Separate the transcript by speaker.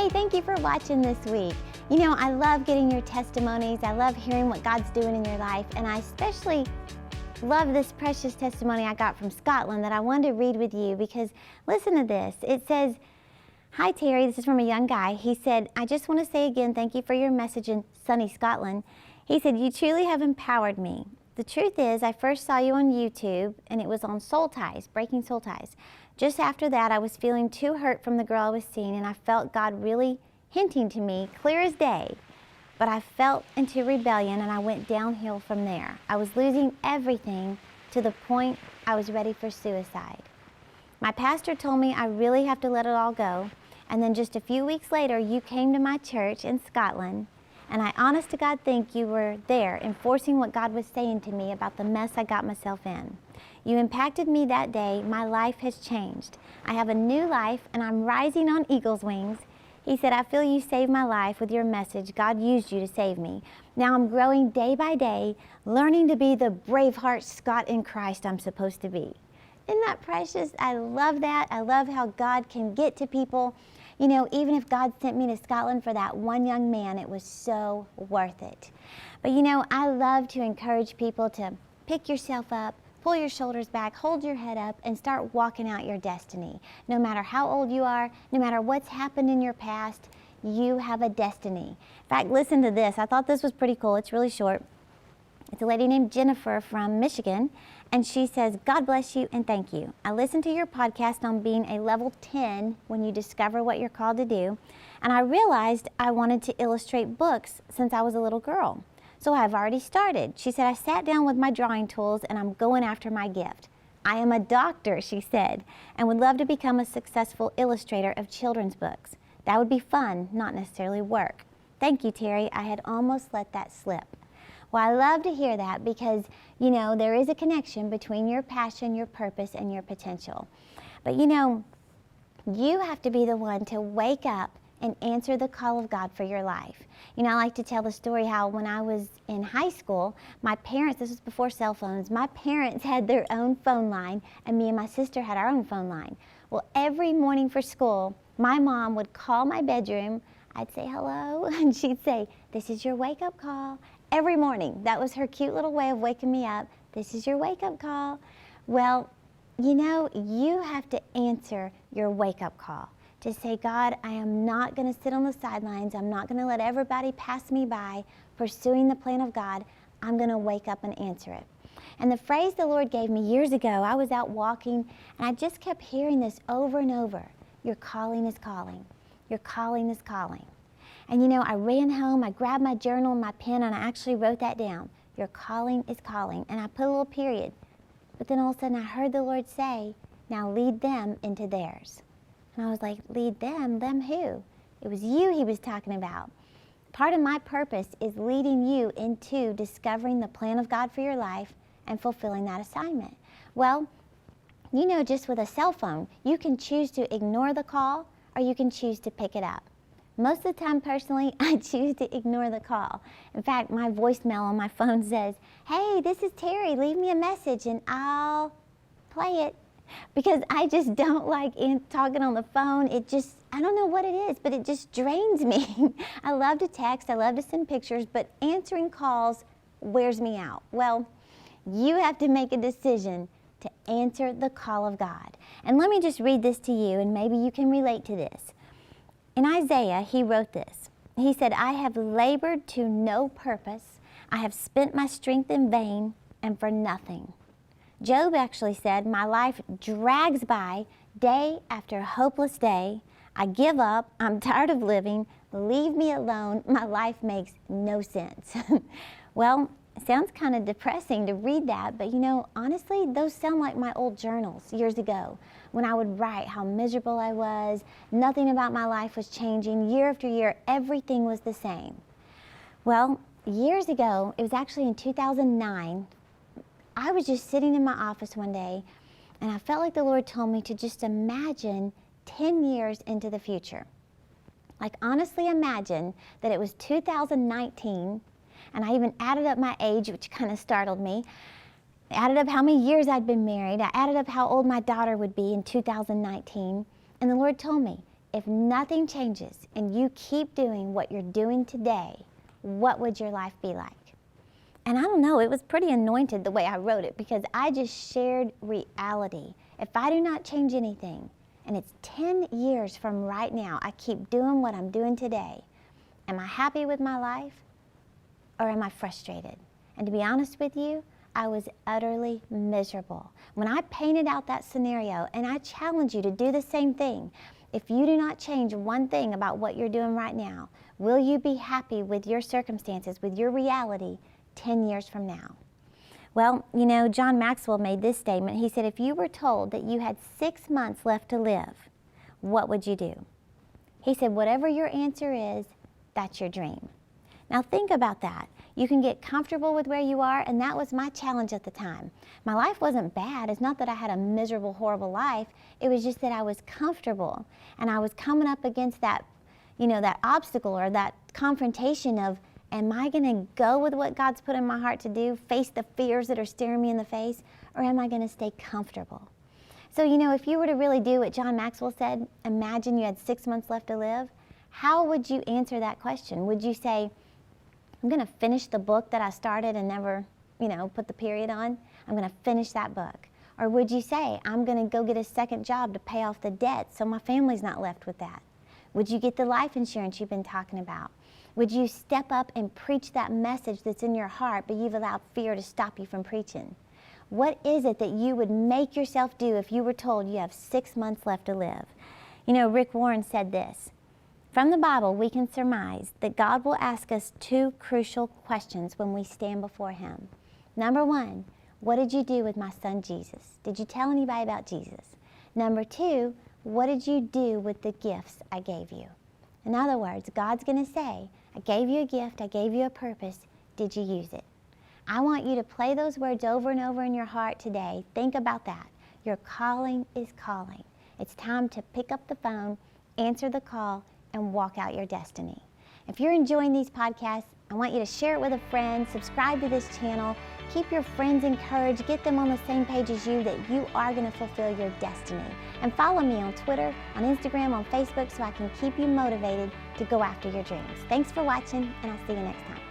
Speaker 1: Hey, thank you for watching this week. You know, I love getting your testimonies. I love hearing what God's doing in your life, and I especially love this precious testimony I got from Scotland that I wanted to read with you because listen to this. It says, "Hi Terry," this is from a young guy. He said, "I just want to say again, thank you for your message in sunny Scotland." He said, "You truly have empowered me. The truth is, I first saw you on YouTube and it was on soul ties, breaking soul ties. Just after that, I was feeling too hurt from the girl I was seeing and I felt God really hinting to me, clear as day. But I felt into rebellion and I went downhill from there. I was losing everything to the point I was ready for suicide. My pastor told me I really have to let it all go. And then just a few weeks later, you came to my church in Scotland. And I honest to God think you were there enforcing what God was saying to me about the mess I got myself in. You impacted me that day. My life has changed. I have a new life and I'm rising on eagle's wings." He said, "I feel you saved my life with your message. God used you to save me. Now I'm growing day by day, learning to be the braveheart Scot in Christ I'm supposed to be." Isn't that precious? I love that. I love how God can get to people. You know, even if God sent me to Scotland for that one young man, it was so worth it. But you know, I love to encourage people to pick yourself up, pull your shoulders back, hold your head up, and start walking out your destiny. No matter how old you are, no matter what's happened in your past, you have a destiny. In fact, listen to this. I thought this was pretty cool. It's really short. It's a lady named Jennifer from Michigan, and she says, "God bless you and thank you. I listened to your podcast on being a level 10 when you discover what you're called to do, and I realized I wanted to illustrate books since I was a little girl. So I've already started." She said, "I sat down with my drawing tools and I'm going after my gift. I am a doctor," she said, "and would love to become a successful illustrator of children's books. That would be fun, not necessarily work. Thank you, Terry. I had almost let that slip." Well, I love to hear that because, you know, there is a connection between your passion, your purpose, and your potential. But, you know, you have to be the one to wake up and answer the call of God for your life. You know, I like to tell the story how when I was in high school, my parents, this was before cell phones, my parents had their own phone line and me and my sister had our own phone line. Well, every morning for school, my mom would call my bedroom. I'd say hello and she'd say, "This is your wake-up call." Every morning. That was her cute little way of waking me up. "This is your wake-up call." Well, you know, you have to answer your wake-up call. To say, "God, I am not going to sit on the sidelines. I'm not going to let everybody pass me by pursuing the plan of God. I'm going to wake up and answer it." And the phrase the Lord gave me years ago, I was out walking and I just kept hearing this over and over. Your calling is calling. Your calling is calling. And you know, I ran home, I grabbed my journal and my pen and I actually wrote that down. Your calling is calling. And I put a little period. But then all of a sudden I heard the Lord say, "Now lead them into theirs." And I was like, "Lead them? Them who?" It was you he was talking about. Part of my purpose is leading you into discovering the plan of God for your life and fulfilling that assignment. Well, you know, just with a cell phone, you can choose to ignore the call or you can choose to pick it up. Most of the time, personally, I choose to ignore the call. In fact, my voicemail on my phone says, "Hey, this is Terry, leave me a message," and I'll play it because I just don't like talking on the phone. It just, I don't know what it is, but it just drains me. I love to text, I love to send pictures, but answering calls wears me out. Well, you have to make a decision to answer the call of God. And let me just read this to you, and maybe you can relate to this. In Isaiah, he wrote this. He said, "I have labored to no purpose. I have spent my strength in vain and for nothing." Job actually said, "My life drags by day after hopeless day. I give up. I'm tired of living. Leave me alone. My life makes no sense." Well, it sounds kind of depressing to read that, but you know, honestly, those sound like my old journals years ago when I would write how miserable I was. Nothing about my life was changing. Year after year, everything was the same. Well, years ago, it was actually in 2009, I was just sitting in my office one day and I felt like the Lord told me to just imagine 10 years into the future. Like honestly imagine that it was 2019. And I even added up my age, which kind of startled me. I added up how many years I'd been married. I added up how old my daughter would be in 2019. And the Lord told me, if nothing changes and you keep doing what you're doing today, what would your life be like? And I don't know, it was pretty anointed the way I wrote it, because I just shared reality. If I do not change anything, and it's 10 years from right now, I keep doing what I'm doing today, am I happy with my life, or am I frustrated? And to be honest with you, I was utterly miserable. When I painted out that scenario, and I challenge you to do the same thing, if you do not change one thing about what you're doing right now, will you be happy with your circumstances, with your reality 10 years from now? Well, you know, John Maxwell made this statement. He said, if you were told that you had 6 months left to live, what would you do? He said, whatever your answer is, that's your dream. Now think about that. You can get comfortable with where you are, and that was my challenge at the time. My life wasn't bad. It's not that I had a miserable, horrible life. It was just that I was comfortable, and I was coming up against that, you know, that obstacle or that confrontation of, am I going to go with what God's put in my heart to do, face the fears that are staring me in the face, or am I going to stay comfortable? So, you know, if you were to really do what John Maxwell said, imagine you had 6 months left to live, how would you answer that question? Would you say, I'm going to finish the book that I started and never, you know, put the period on? I'm going to finish that book. Or would you say, I'm going to go get a second job to pay off the debt so my family's not left with that? Would you get the life insurance you've been talking about? Would you step up and preach that message that's in your heart, but you've allowed fear to stop you from preaching? What is it that you would make yourself do if you were told you have 6 months left to live? You know, Rick Warren said this, from the Bible, we can surmise that God will ask us 2 crucial questions when we stand before Him. Number 1, what did you do with my son Jesus? Did you tell anybody about Jesus? Number 2, what did you do with the gifts I gave you? In other words, God's going to say, I gave you a gift, I gave you a purpose, did you use it? I want you to play those words over and over in your heart today. Think about that. Your calling is calling. It's time to pick up the phone, answer the call, and walk out your destiny. If you're enjoying these podcasts, I want you to share it with a friend, subscribe to this channel, keep your friends encouraged, get them on the same page as you that you are going to fulfill your destiny. And follow me on Twitter, on Instagram, on Facebook so I can keep you motivated to go after your dreams. Thanks for watching, and I'll see you next time.